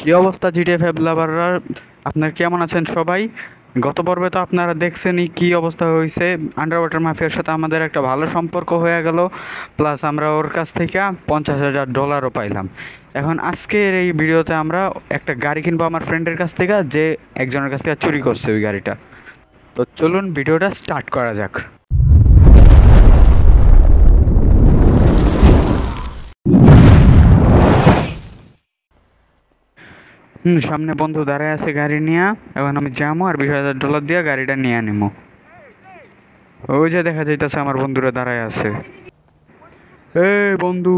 কি অবস্থা GTA five লাভাররা? আপনার কেমন আছেন সবাই? গত পর্বে তো আপনারা দেখছেনই কি অবস্থা হয়েছে। আন্ডার ওয়াটার মাফিয়ার সাথে আমাদের একটা ভালো সম্পর্ক হয়ে গেল, প্লাস আমরা ওর কাছ থেকে $50,000 পাইলাম। এখন আজকের এই ভিডিওতে আমরা একটা গাড়ি কিনবো আমার ফ্রেন্ডের কাছ থেকে, যে একজনের কাছ থেকে চুরি করছে ওই গাড়িটা। তো চলুন ভিডিওটা স্টার্ট করা যাক। সামনে বন্ধু দাঁড়ায় আছে গাড়ি নিয়ে। এখন আমি যাবো আর $20,000 দিয়ে গাড়িটা নিয়ে নিবো। ওই যে দেখা যাইতেছে আমার বন্ধুরা দাঁড়ায় আছে। এই বন্ধু,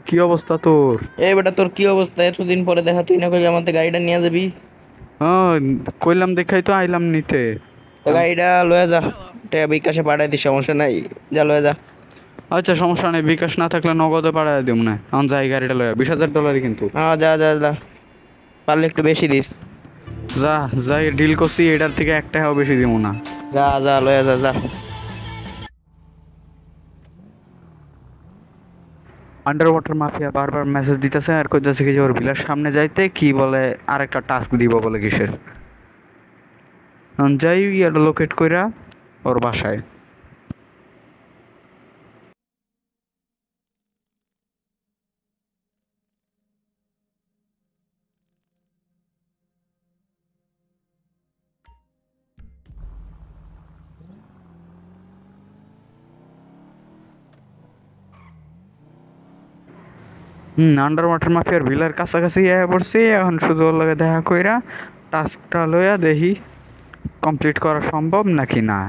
কি অবস্থা তোর? এই বেটা, তোর কি অবস্থা? এতদিন পরে দেখা, তুই না কইলি আমাদের গাড়িটা নিয়ে যাবি? হ্যাঁ, কইলাম দেখাই তো আইলাম নিতে। তো গাড়িটা লয়ে যা, টাকা বিকাশে পাঠাই দিস, সমস্যা নাই। যা লয়ে যা। আচ্ছা, সমস্যা নেই, বিকাশ না থাকলে নগদে পাঠায় দিব না। এখন যাই, গাড়িটা লয়া $20,000 কিন্তু। হ্যাঁ, যা যা যা, পারলে একটু বেশি দিস। যা যাই, ডিল করছি, এটার থেকে $1 বেশি দিব না। যা যা লয়ে যা যা। আন্ডার ওয়াটার মাফিয়া বারবার মেসেজ দিতেছে আর কইতেছে কি যে ওর ভিলার সামনে যাইতে কি বলে আরেকটা টাস্ক দিব বলে কিসের। এখন যাই এটা লোকেট কইরা ওর বাসায়। আন্ডার ওয়াটার মাফিয়ার ভিলার কাছাকাছি আয়া পড়ছি। এখন শুধু ওর লগে দেখা কইরা টাস্কটা লইয়া দেখি কমপ্লিট করা সম্ভব নাকি না।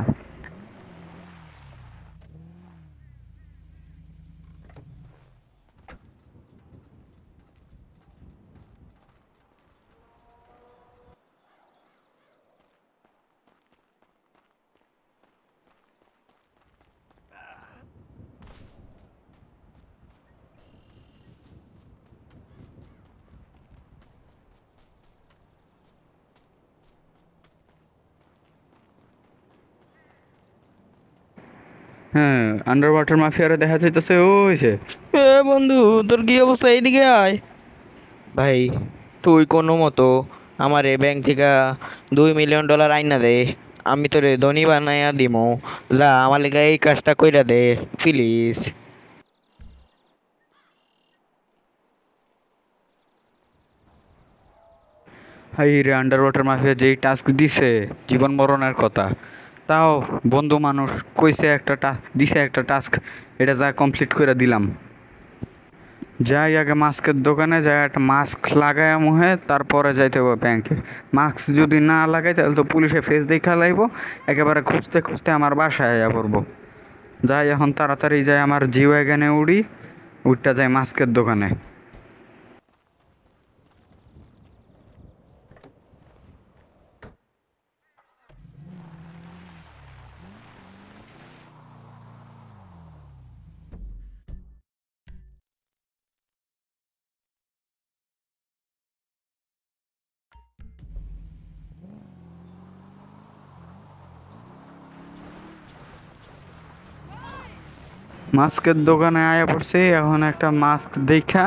হ্যাঁ, আন্ডার ওয়াটার মাফিয়ারে দেখা যাইতেছে ওই যে। এ বন্ধু, তোর কি অবস্থা? এইদিকে আয়। ভাই, তুই কোনো মতো আমার এই ব্যাংক থেকে $2 মিলিয়ন আইনা দে। আমি তোরে ধনী বানাইয়া দিমু। যা, আমার লেগে এই কাজটা কইরা দে, প্লিজ। হাই রে, আন্ডার ওয়াটার মাফিয়া যেই টাস্ক দিছে জীবন মরণের কথা, তাও বন্ধু মানুষ কইছে দিছে একটা টাস্ক, এটা যা কমপ্লিট করে দিলাম। যাই আগে মাস্কের দোকানে যাই, একটা মাস্ক লাগায় মুহে, তারপরে যাইতে হবে ব্যাংকে। মাস্ক যদি না লাগাই তাহলে তো পুলিশে ফেস দেখা লাইব। একেবারে খুঁজতে খুঁজতে আমার বাসায় আয়া পড়বো। যাই এখন তাড়াতাড়ি যাই, আমার জি ওয়াগনে উঠি, উঠটা যাই মাস্কের দোকানে। মাস্কের দোকানে আয়া পড়ছি। এখন একটা মাস্ক দেখা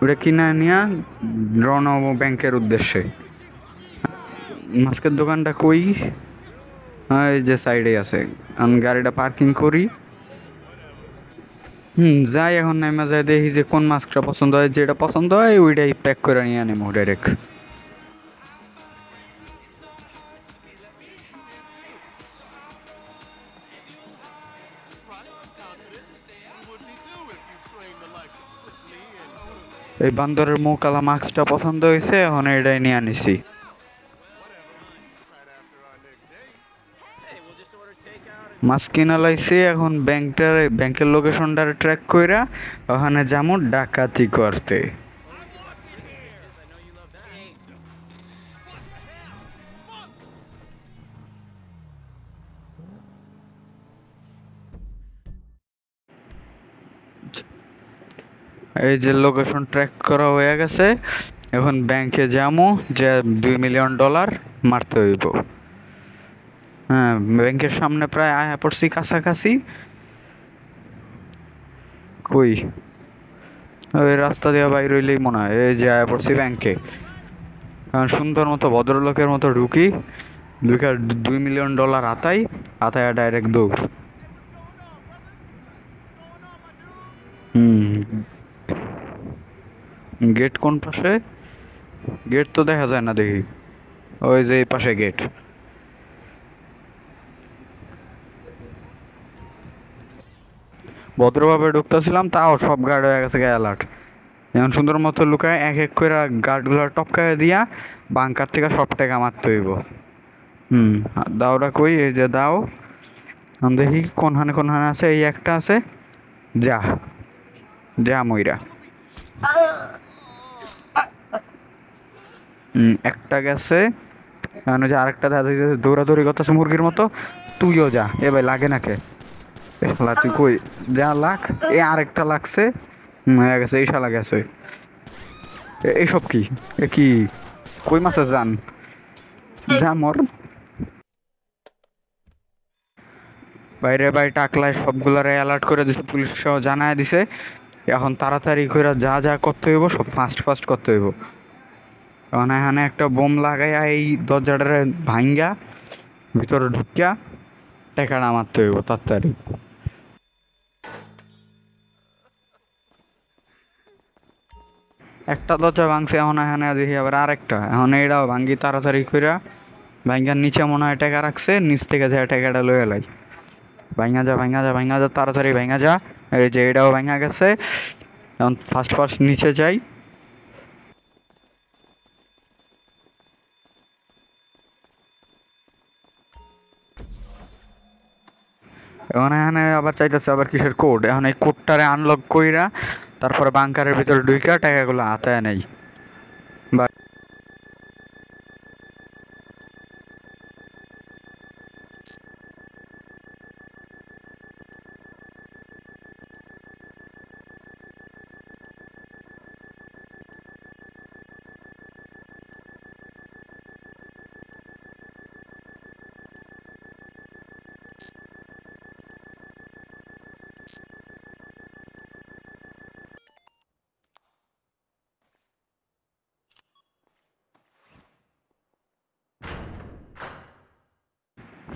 ওটা কিনা নিয়া রওনা হবো ব্যাংকের উদ্দেশ্যে। মাস্কের দোকানটা কই? হ্যাঁ, এই যে সাইডে আছে। আমি গাড়িটা পার্কিং করি। যাই, এখন নেমে যাই, দেখি যে কোন মাস্কটা পছন্দ হয়। যেটা পছন্দ হয় ওইটাই প্যাক করে নিয়ে নেবো ডাইরেক্ট। এই বান্দরের মুখ আলা মাস্কটা পছন্দ হয়েছে, এখন এটাই নিয়ে আনিছি। মাস্ক কিনা লাইছি, এখন ব্যাংকের লোকেশনটা ট্র্যাক কইরা ওখানে যাবো ডাকাতি করতে। এই যে লোকেশন ট্র্যাক করা হয়ে গেছে, এখন ব্যাংকে যাবো, যে $2 মিলিয়ন মারতে হইব। হ্যাঁ, ব্যাংকের সামনে প্রায় আয়া পড়ছি কাছাকাছি। কই? ওই রাস্তা দিয়ে বাইর হইলেই মনে হয়, এই যে আয়া পড়ছি ব্যাংকে। সুন্দর মতো ভদ্রলোকের মতো ঢুকি, ঢুকে $2 মিলিয়ন আতাই, আতায় ডাইরেক্ট দৌড়। হুম। গেট কোন পাশে? গেট তো দেখা যায় না দেখি। ওই যে এই পাশে গেট। ভদ্রভাবে ঢুকতেছিলাম, তাও সব গার্ড হয়ে গেছে অ্যালার্ট। এখন সুন্দর মতো লুকায় এক এক করে গার্ডগুলো টপকায় দিয়া বাংকার থেকে সব টাকা মারতে হইব। দাওটা কই? এই যে দাও। এখন দেখি কোনখানে কোনখানে আছে। এই একটা আছে, যা যা মইরা। একটা গেছে। এখন ওই যে আরেকটা দেখা যাচ্ছে দৌড়াদৌড়ি করতেছে মুরগির মতো। তুইও যা। এ ভাই লাগে না কে? এ শালা তুই কই যা লাগ। এ আরেকটা লাগছে। হয়ে গেছে, এই শালা গেছে। এইসব কি? এ কি কই মাছের জান? যা মর। বাইরে বাই টাকলায় সবগুলারে অ্যালার্ট করে দিছে, পুলিশ সহ জানায় দিছে। এখন তাড়াতাড়ি করে যা যা করতে হইব সব ফাস্ট ফাস্ট করতে হইব। এখন এখানে একটা বোম লাগাইয়া এই দরজাটারে ভাঙ্গা ভিতরে ঢুকিয়া টাকাটা মারতে হইব তাড়াতাড়ি। একটা দরজা ভাঙছে, এখন এখানে দেখি আবার আরেকটা। এখন এইটাও ভাঙ্গি তাড়াতাড়ি কইরা। ভাঙ্গার নিচে মনে হয় টাকা রাখছে, নিচ থেকে যে টাকাটা লয়ে লাই। ভাঙ্গা যা ভাঙ্গা যা ভাঙ্গা যা, তাড়াতাড়ি ভাঙ্গা যা। এই যে এটাও ভাঙ্গা গেছে। এখন ফার্স্ট ফার্স্ট নিচে যাই। এখন এখানে আবার চাইতেছে আবার কিসের কোড। এখন এই কোডটারে আনলক কইরা তারপরে বাংকারের ভিতরে ঢুইকা টাকাগুলো হাতায় নেই।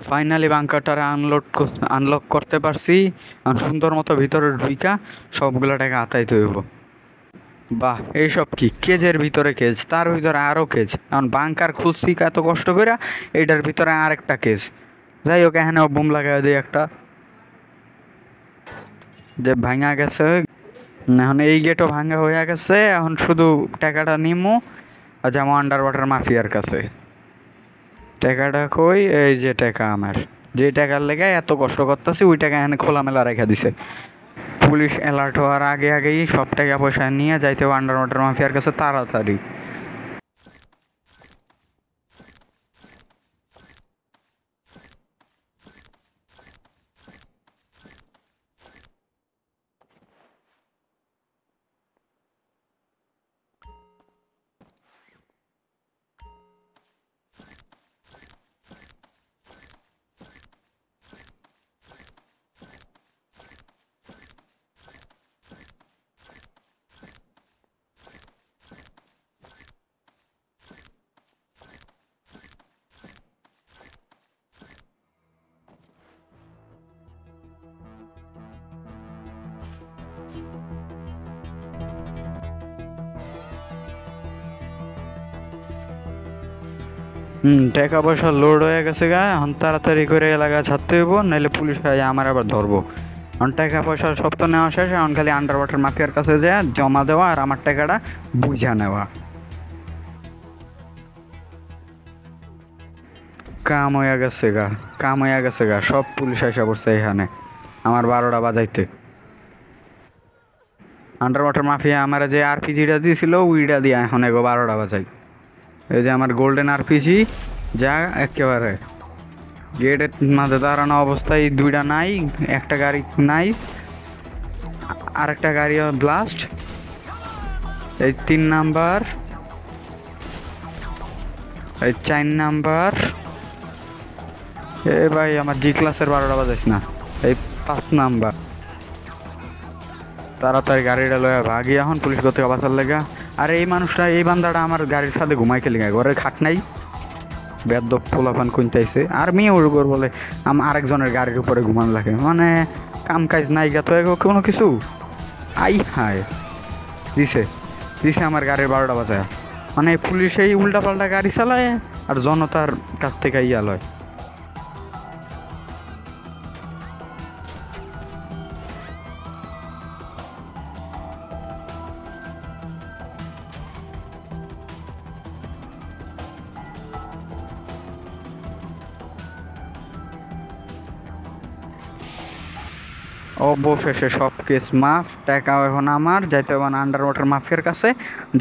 ফাইনালি বাংকারটারে আনলক করতে পারছি। আর সুন্দর মতো ভিতরে ঢুইকা সবগুলো টাকা হাতাইতে হইব। বাহ, এইসব কি? কেজের ভিতরে কেজ, তার ভিতরে আরও কেজ। এখন বাংকার খুলছি এত কষ্ট করে, এইটার ভিতরে আরেকটা কেজ। যাই হোক, এখানে বুম লাগাই দিই একটা, যে ভাঙা গেছে। এখন এই গেটও ভাঙা হয়ে গেছে। এখন শুধু টাকাটা নিমু আর যাবো আন্ডার ওয়াটার মাফিয়ার কাছে। টাকাটা কই? এই যে টাকা আমার, যে টাকার লেগে এত কষ্ট করতেছি ওই টাকা এখানে খোলামেলা রেখে দিছে। পুলিশ অ্যালার্ট হওয়ার আগে আগেই সব টাকা পয়সা নিয়ে যাইতে হবে আন্ডার ওয়াটার মাফিয়ার কাছে তাড়াতাড়ি। টাকা পয়সা লোড হয়ে গেছে গা। এখন তাড়াতাড়ি করে এলাকা ছাড়তে হইব, নাহলে পুলিশ আমার আবার ধরবো। এখন টাকা পয়সা সব তো নেওয়া শেষ। এখন খালি আন্ডার ওয়াটার মাফিয়ার কাছে যায় জমা দেওয়া আর আমার টাকাটা বুঝা নেওয়া। কাম হইয়া গেছে গা, কাম হইয়া গেছে গা। সব পুলিশ এসে পড়ছে এখানে আমার 12টা বাজাইতে। আন্ডার ওয়াটার মাফিয়া আমার যে আরপিজিটা দিয়েছিল উইটা দিয়ে এখন এগো 12টা বাজাই। এই যে আমার গোল্ডেন আরপিজি, যা একেবারে গেটের মাঝে দাঁড়ানো অবস্থায় দুইটা নাই, একটা গাড়ি নাই, আরেকটা গাড়িও ব্লাস্ট। এই 3 নাম্বার, এই 4 নাম্বার। এ ভাই আমার জি ক্লাসের 12টা বাজাইস না। এই 5 নাম্বার। তাড়াতাড়ি গাড়িটা লয়ে ভাগি এখন পুলিশ কোথেকে বাঁচার লেগা। আর এই মানুষটা এই বান্দাটা আমার গাড়ির সাথে ঘুমাই খেলে ঘরের খাট নাই, বেদ্যপ পোলাপান কইতাইছে আর মেয়ে ওর বলে আরেকজনের গাড়ির উপরে ঘুমানো লাগে, মানে কাম কাজ নাই গা তো কোনো কিছু। আই হায় দিছে দিছে আমার গাড়ির 12টা বাজায়। মানে পুলিশেই উল্টা পাল্টা গাড়ি চালায় আর জনতার কাছ থেকে ইয়া লয়। অবশেষে সব কেস মাফ, টাকা এখন আমার যাইতে হবে না আন্ডার ওয়াটার মাফিয়ার কাছে,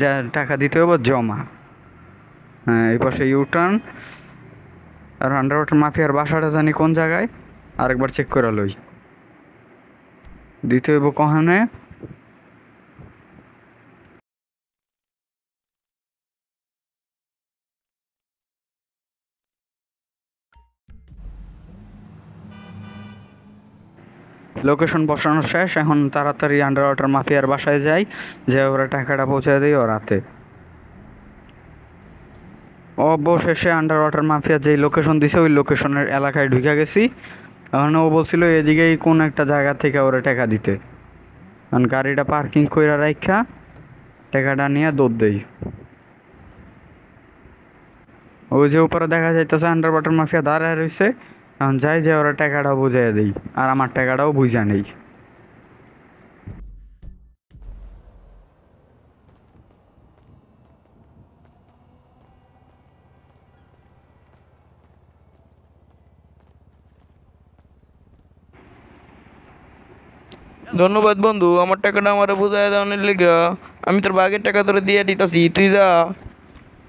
যা টাকা দিতে হবে জমা। হ্যাঁ এই পাশে ইউটার্ন। আর আন্ডার ওয়াটার মাফিয়ার বাসাটা জানি কোন জায়গায়, আরেকবার চেক করে লই। দিতে হইব কহানে, লোকেশন বসানো শেষ, এখন তাড়াতাড়ি আন্ডার ওয়াটার মাফিয়ার বাসায় যাই, যে ওরা টাকাটা পৌঁছে দিই ও রাতে। অবশেষে আন্ডার ওয়াটার মাফিয়া যেই লোকেশন দিছে ওই লোকেশনের এলাকায় ঢুকে গেছি। এখন ও বলছিল এদিকেই কোন একটা জায়গা থেকে ওরা টাকা দিতে, কারণ গাড়িটা পার্কিং কইরা রাখা টাকাটা নিয়ে দৌড় দেই। ওই যে উপরে দেখা যাইতেছে আন্ডার ওয়াটার মাফিয়া দাঁড়ায় রয়েছে, এখন যাই যে ওরা টাকাটা বুঝাই দিই আর আমার টাকাটাও বুঝা নেই। ধন্যবাদ বন্ধু, আমার টাকাটা আমার বুঝাই দেওয়ার লেগা। আমি তোর বাগের টাকা তোরে দিয়ে দিতাছি, তুই যা।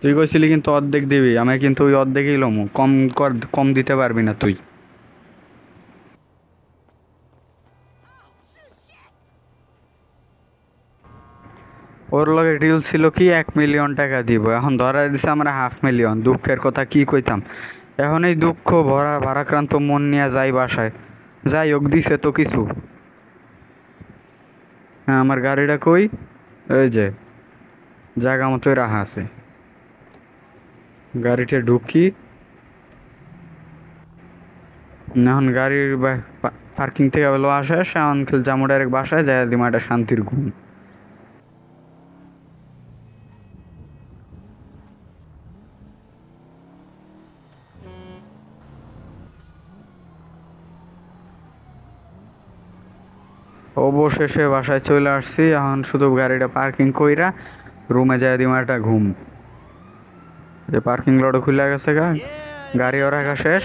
তুই কইছিলি কিন্তু অর্ধেক দিবি, আমি কিন্তু ওই অর্ধেকই লমু, কম কর, কম দিতে পারবি না তুই। ওর লগে ডিল ছিল কি 1 মিলিয়ন টাকা দিব, এখন ধরাই দিছে আমরা 500,000। দুঃখের কথা কি কইতাম, এখন এই দুঃখ ভরা ভারাক্রান্ত মন নিয়ে যাই বাসায়। যাই হোক দিছে তো কিছু। হ্যাঁ আমার গাড়িটা কই, ওই যে জায়গা মতোই রাখা আছে, গাড়িতে ঢুকি। এখন গাড়ির পার্কিং থেকে বেলো আসে, এখন যাবো ডাইরেক্ট বাসায় যাই দিমা একটা শান্তির ঘুম। অবশেষে বাসায় চলে আসছি, এখন শুধু গাড়িটা পার্কিং কইরা রুমে যাই দিমা একটা ঘুম। যে পার্কিং লটও খুলে গেছে গা, গাড়িও রাখা শেষ,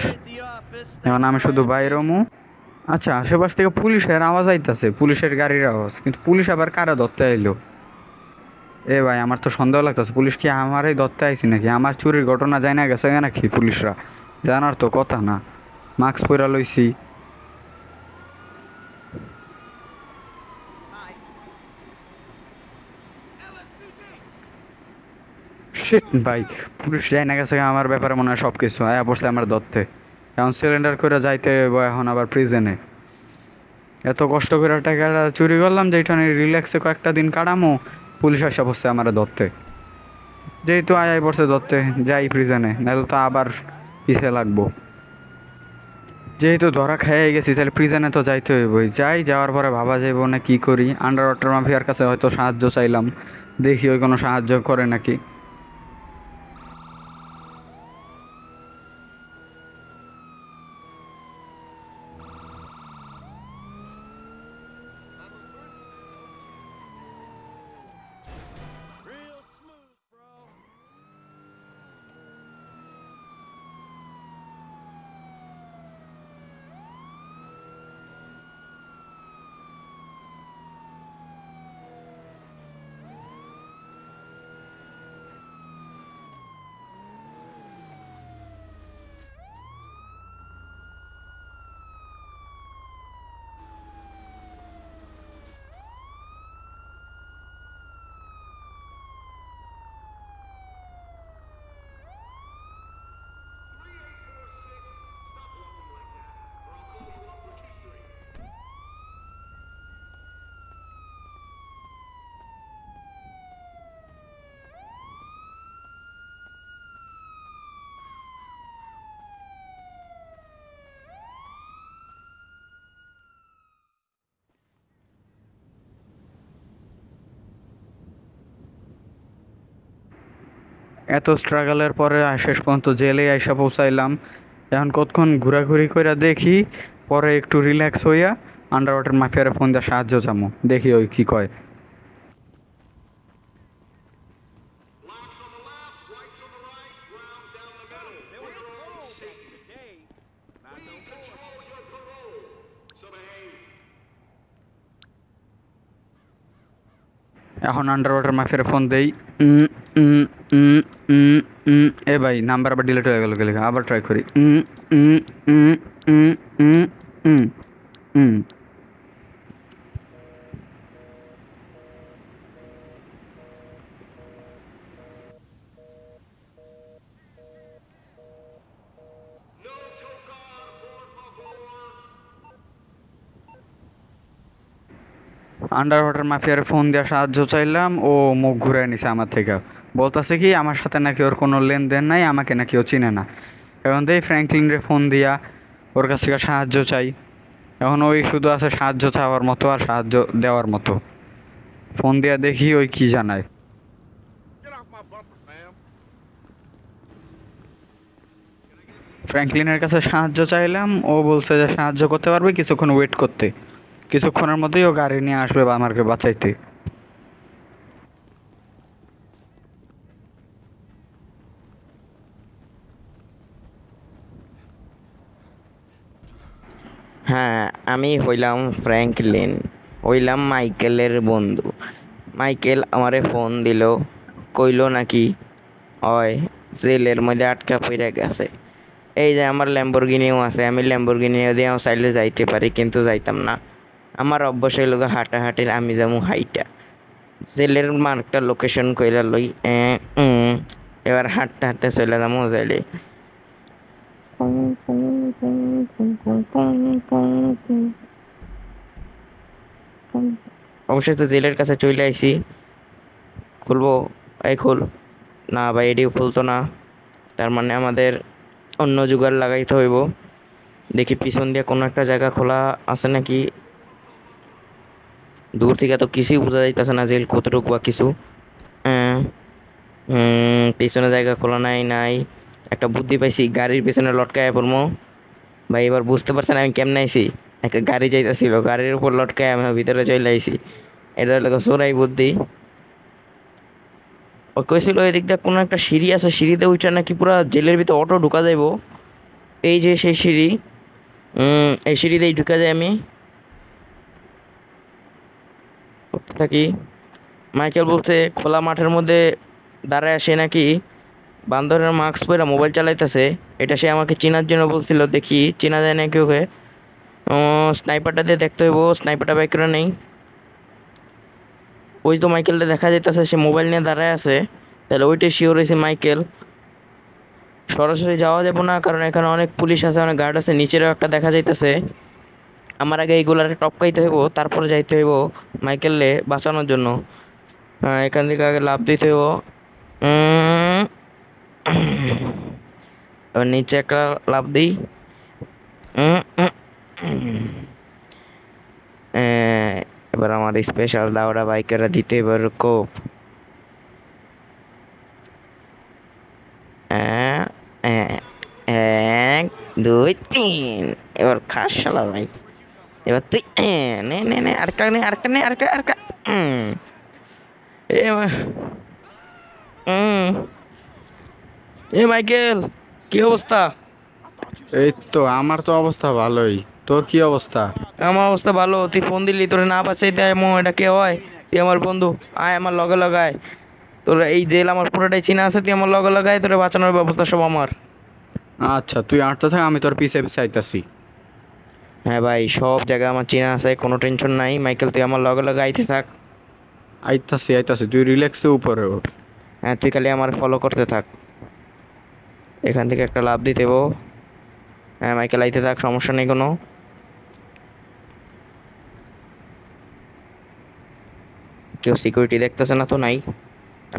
এখন আমি শুধু বাইরমু। আচ্ছা আশেপাশ থেকে পুলিশের আওয়াজ আইতাছে, পুলিশের গাড়ির আওয়াজ, কিন্তু পুলিশ আবার কারা ধরতে আইলো? এ ভাই আমার তো সন্দেহ লাগতেছে, পুলিশ কি আমারই ধরতে আইছি নাকি? আমার চুরির ঘটনা জানা গেছে নাকি পুলিশরা? জানার তো কথা না, মাস্ক পরা লইছি। শিট ভাই, পুলিশ যাই না গেছে আমার ব্যাপারে মনে হয় সব কিছু আয়া পড়ছে আমার ধরতে। এখন সিলিন্ডার করে যাইতে হইব এখন আবার প্রিজনে। এত কষ্ট করে টাকাটা চুরি করলাম যেটা নিয়ে রিল্যাক্সে কয়েকটা দিন কাটামো, পুলিশ আসা বসছে আমার ধরতে। যেহেতু আয় পড়ছে ধরতে, যাই প্রিজনে, নাহলে তো আবার পিছে লাগবো। যেহেতু ধরা খেয়ে গেছি তাহলে প্রিজনে তো যাইতে হইবই। যাই, যাওয়ার পরে ভাবা যাইব না কি করি। আন্ডার ওয়াটার মাফিয়ার কাছে হয়তো সাহায্য চাইলাম, দেখি ওই কোনো সাহায্য করে নাকি। এত স্ট্রাগলের পরে শেষ পর্যন্ত জেলে আইসা পৌঁছাইলাম। এখন কতক্ষণ ঘোরাঘুরি কইরা দেখি, পরে একটু রিল্যাক্স হইয়া আন্ডার ওয়াটার মাফিয়ারে ফোন দিয়ে সাহায্য চামু, দেখি ওই কি কয়। এখন আন্ডার ওয়াটার মাফিয়ারে ফোন দেই। উম, উম, উম, উম, এ ভাই নাম্বার আবার ডিলিট হয়ে গেল, গেলে আবার ট্রাই করি। উম, উম, উম, উম, উম, উম। আন্ডার ওয়াটার মাফিয়ার ফোন দিয়ে সাহায্য চাইলাম, ও মুখ ঘুরে নিছে আমার থেকে। বলতেছে কি আমার সাথে নাকি ওর কোনো লেনদেন নাই, আমাকে নাকি ও চিনে না। এখন দেই ফ্র্যাঙ্কলিনরে ফোন দিয়া ওর কাছ থেকে সাহায্য চাই। এখন ওই শুধু আছে সাহায্য চাওয়ার মতো আর সাহায্য দেওয়ার মতো। ফোন দিয়া দেখি ওই কি জানায়। ফ্র্যাঙ্কলিনের কাছে সাহায্য চাইলাম, ও বলছে যে সাহায্য করতে পারবে, কিছুক্ষণ ওয়েট করতে। কিছুক্ষণের মধ্যেই ও গাড়ি নিয়ে আসবে বা আমাকে বাঁচাইতে। হ্যাঁ, আমি হইলাম ফ্র্যাঙ্কলিন, হইলাম মাইকেলের বন্ধু। মাইকেল আমারে ফোন দিল, কইলো নাকি হয় জেলের মধ্যে আটকা পড়ে গেছে। এই যে আমার ল্যাম্বরগিনিও আছে, আমি ল্যাম্বরগিনিও দিয়েও চাইলে যাইতে পারি, কিন্তু যাইতাম না। আমার অভ্যাস হইল হাঁটাহাঁটির, আমি যাবো হাইটা। জেলের মার্কটা লোকেশন কইরা লই। এবার হাঁটতে হাঁটতে চলে যাবো জেলে। অবশ্যই তো জেলের কাছে চলে আইছি। খুলবো? এই খুল। না ভাই, এটিও খুলতো না। তার মানে আমাদের অন্য জোগাড় লাগাইতে হইব। দেখি পিছন দিয়ে কোনো একটা জায়গা খোলা আছে নাকি। দূর থেকে তো কিছুই বোঝা যাইতেছে না জেল কতটুকু বা কিছু। পিছনে জায়গা খোলা নাই নাই। একটা বুদ্ধি পাইছি, গাড়ির পিছনে লটকায় পড়বো। ভাই এবার বুঝতে পারছেন আমি কেমনে আইছি? একটা গাড়ি যাইতেছিল, গাড়ির উপর লটকায় আমি ভিতরে চলে আইছি। এটা হলো চোরাই বুদ্ধি। ও কইছিল এদিক দিয়ে কোনো একটা সিঁড়ি আছে, সিঁড়িতে উঠে নাকি পুরা জেলের ভিতরে অটো ঢুকা যাইব। এই যে সেই সিঁড়ি, এই সিঁড়িতেই ঢুকা যায়। আমি উঠতে থাকি। মাইকেল বলছে খোলা মাঠের মধ্যে দাঁড়ায় আসে নাকি বান্দরের মাস্ক পরে মোবাইল চালাইতেছে। এটা সে আমাকে চেনার জন্য বলছিল, দেখি চেনা যায় নাকি ওকে। স্নাইপারটা দিয়ে দেখতে হইব, স্নাইপারটা বাইক করে নেই। ওই তো মাইকেলটা দেখা যাইতেছে, সে মোবাইল নিয়ে দাঁড়ায় আছে। তাহলে ওইটাই শিওর হয়েছে মাইকেল। সরাসরি যাওয়া যাবে না, কারণ এখানে অনেক পুলিশ আছে, অনেক গার্ড আছে, নিচেরও একটা দেখা যাইতেছে। আমার আগে এইগুলারে টপকাইতে হইব, তারপরে যাইতে হইব মাইকেলরে বাঁচানোর জন্য। এখান থেকে আগে লাফ দিতে হইব। এবার নিচে একটা লাফ দিই। এবার আমার স্পেশাল দাওরা বাইকেরা দিতে এবার কোপ। 1 2 3, এবার খাস শালা ভাই। এবার তুই নে নে নে, আরেকটা নে, আরেকটা নে, আরেকটা আরেকটা। এ এ মাইকেল, কি অবস্থা? এই তো আমার তো অবস্থা ভালোই। তোর কি অবস্থা? আমার অবস্থা ভালো। তুই ফোন দিলি, তোরে না বাঁচাইতে এটা কে হয়? তুই আমার বন্ধু, আয় আমার লগে লগায়। তোর এই জেল আমার পুরোটাই চিনা আছে, তুই আমার লগে লগায়, তোরে বাঁচানোর ব্যবস্থা সব আমার। আচ্ছা তুই আটতে থাক, আমি তোর পিছে পিছে আইতাছি। হ্যাঁ ভাই, সব জায়গা আমার চেনা আছে, কোনো টেনশন নাই। মাইকেল তুই আমার লগে লগে আইতে থাক। আইতাছি আইতাছি, তুই রিল্যাক্সে উপরে ওঠ। হ্যাঁ, তুই খালি আমার ফলো করতে থাক। এখান থেকে একটা লাভ দিতে হইব। হ্যাঁ মাইকেল, আইতে থাক, সমস্যা নেই কোনো। কেউ সিকিউরিটি দেখতেছে না তো? নাই।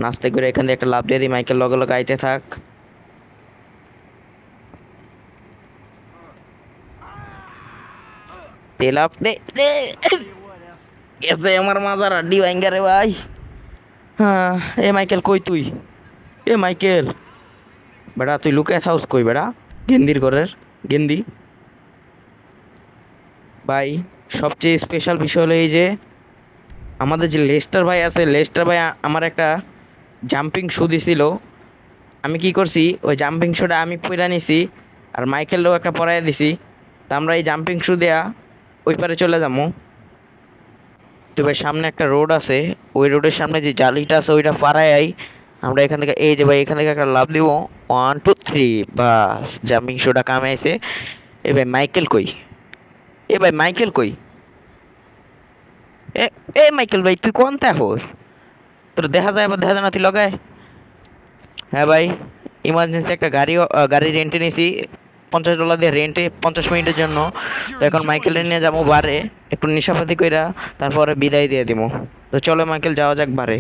নাস্তে করে এখান থেকে একটা লাভ দিয়ে দিই, মাইকেল লগে লগে আইতে থাক। তেলাপ দে দে। এসে আমার মাজার আড্ডি ভাঙ্গা রে ভাই। হ্যাঁ, এ মাইকেল কই তুই? এ মাইকেল, বেটা তুই লুকে থাউস কই বেটা? গেন্দির ঘরের গেন্দি। ভাই সবচেয়ে স্পেশাল বিষয় হলো এই যে আমাদের যে লেস্টার ভাই আছে, লেস্টার ভাই আমার একটা জাম্পিং শু দিছিল। আমি কি করছি, ওই জাম্পিং শুটা আমি পইরা নিছি, আর মাইকেলও একটা পরাইয়া দিছি। তা আমরা এই জাম্পিং শু দেয়া ওই পারে চলে যাবো। তো ভাই সামনে একটা রোড আছে, ওই রোডের সামনে যে জালিটা আছে ওইটা পাড়াই আমরা এখান থেকে, এই যে ভাই এখান থেকে একটা লাভ দিব। 1 2 3, বাস জাম্পিং শুটা কামে আইছে। এ ভাই মাইকেল কই? এ ভাই মাইকেল কই? এ এ মাইকেল ভাই তুই কোনটা হোস? তোর দেখা যায় আবার দেখা যায় না, তুই লগায়। হ্যাঁ ভাই, ইমার্জেন্সি একটা গাড়ি রেন্টে নিয়েছি, $50 দিয়ে রেন্টে 50 মিনিটের জন্য। তো এখন মাইকেল নিয়ে যাবো বারে, একটু নেশাপাতি কইরা তারপরে বিদায় দিয়ে দিব। তো চলো মাইকেল যাওয়া যাক বারে।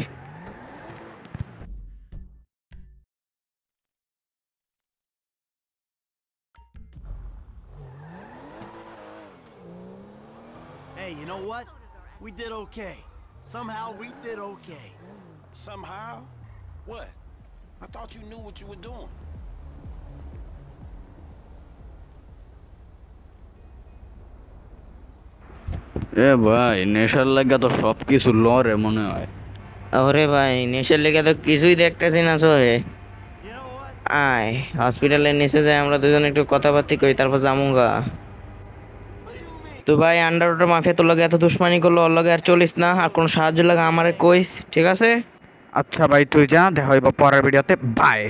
Hey, you know what? We did okay. Somehow we did okay. Somehow? What? I thought you knew what you were doing. এ ভাই নেশার লাগা তো সব কিছু লরে মনে হয়। ওরে ভাই নেশার লেগে তো কিছুই দেখতেছি না সোহে। You know what? আয় হসপিটালের নিচে যাই, আমরা দুজন একটু কথাবার্তি কই, তারপর যামুগা। তো ভাই আন্ডারওয়াটার মাফিয়া তোর লগে এত দুশ্মনী করলো, ওর লগে আর চলিস না, আর কোনো সাহায্য লাগে আমারে কইস, ঠিক আছে? আচ্ছা ভাই তুই যা, দেখা হইব পরের ভিডিওতে, বাই।